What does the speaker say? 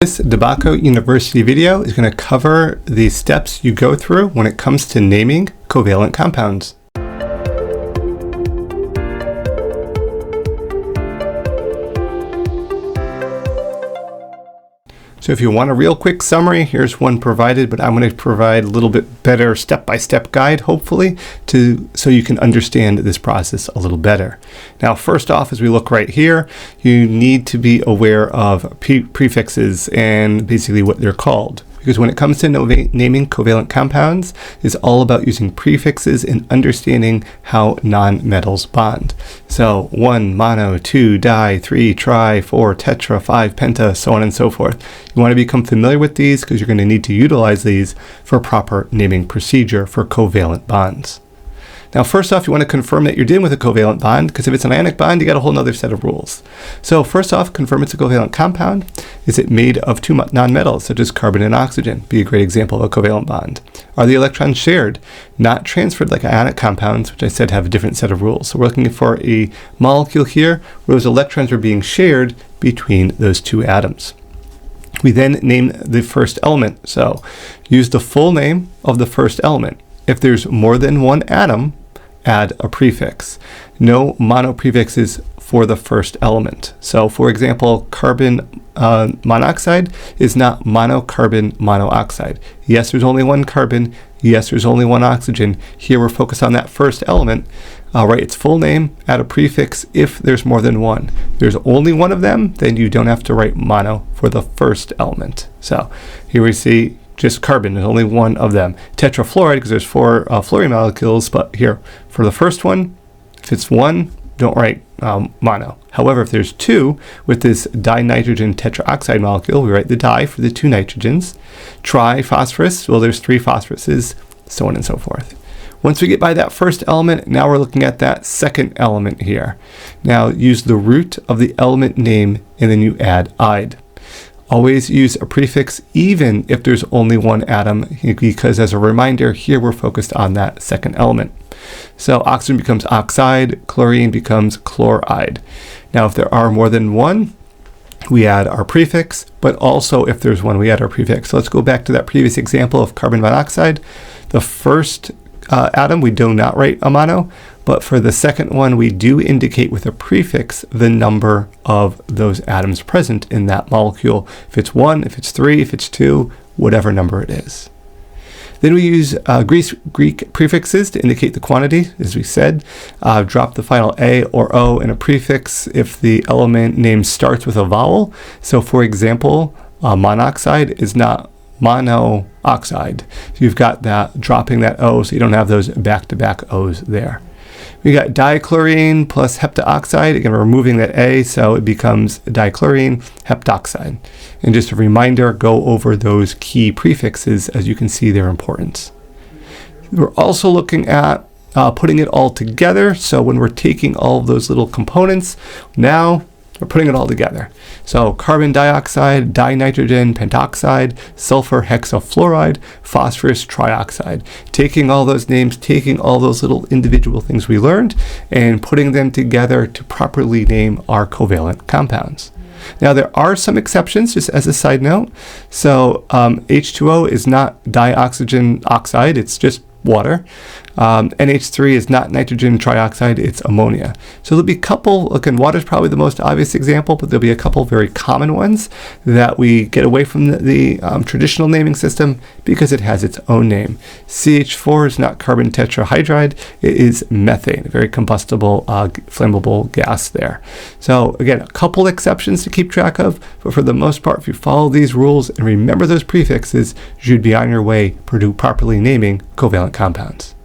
This DeBacco University video is going to cover the steps you go through when it comes to naming covalent compounds. So if you want a real quick summary, here's one provided, but I'm going to provide a little bit better step-by-step guide, hopefully, so you can understand this process a little better. Now, first off, as we look right here, you need to be aware of prefixes and basically what they're called. Because when it comes to naming covalent compounds, it's all about using prefixes and understanding how nonmetals bond. So 1 mono, 2 di, 3 tri, 4 tetra, 5 penta, so on and so forth. You want to become familiar with these because you're going to need to utilize these for proper naming procedure for covalent bonds. Now, first off, you want to confirm that you're dealing with a covalent bond, because if it's an ionic bond, you got a whole other set of rules. So first off, confirm it's a covalent compound. Is it made of two nonmetals, such as carbon and oxygen? Be a great example of a covalent bond. Are the electrons shared, not transferred like ionic compounds, which I said have a different set of rules? So we're looking for a molecule here where those electrons are being shared between those two atoms. We then name the first element. So use the full name of the first element. If there's more than one atom, add a prefix. No mono prefixes for the first element. So for example, carbon monoxide is not monocarbon monooxide. Yes, there's only one carbon. Yes, there's only one oxygen. Here we're focused on that first element. Write its full name, add a prefix if there's more than one. If there's only one of them, then you don't have to write mono for the first element. So here we see just carbon, there's only one of them. Tetrafluoride, because there's 4 fluorine molecules, but here, for the first one, if it's one, don't write mono. However, if there's 2, with this dinitrogen tetraoxide molecule, we write the di for the 2 nitrogens. Triphosphorus, well, there's 3 phosphoruses, so on and so forth. Once we get by that first element, now we're looking at that second element here. Now, use the root of the element name, and then you add "ide." Always use a prefix even if there's only one atom, because as a reminder, here we're focused on that second element. So oxygen becomes oxide, chlorine becomes chloride. Now if there are more than one, we add our prefix, but also if there's one, we add our prefix. So let's go back to that previous example of carbon monoxide. The first atom, we do not write a mono, but for the second one, we do indicate with a prefix the number of those atoms present in that molecule. If it's 1, if it's 3, if it's 2, whatever number it is. Then we use Greek prefixes to indicate the quantity, as we said. Drop the final A or O in a prefix if the element name starts with a vowel. So for example, monoxide is not monooxide. So you've got that, dropping that O so you don't have those back-to-back O's there. We got dichlorine plus heptaoxide. Again, we're removing that A, so it becomes dichlorine heptoxide. And just a reminder, go over those key prefixes as you can see their importance. We're also looking at putting it all together. So when we're taking all of those little components, now we're putting it all together. So carbon dioxide, dinitrogen pentoxide, sulfur hexafluoride, phosphorus trioxide. Taking all those names, taking all those little individual things we learned, and putting them together to properly name our covalent compounds. Now there are some exceptions, just as a side note. So H2O is not dioxygen oxide, it's just water. NH3 is not nitrogen trioxide, it's ammonia. So there'll be a couple, again, water is probably the most obvious example, but there'll be a couple very common ones that we get away from the traditional naming system because it has its own name. CH4 is not carbon tetrahydride, it is methane, a very combustible, flammable gas there. So again, a couple exceptions to keep track of, but for the most part, if you follow these rules and remember those prefixes, you should be on your way to properly naming covalent compounds.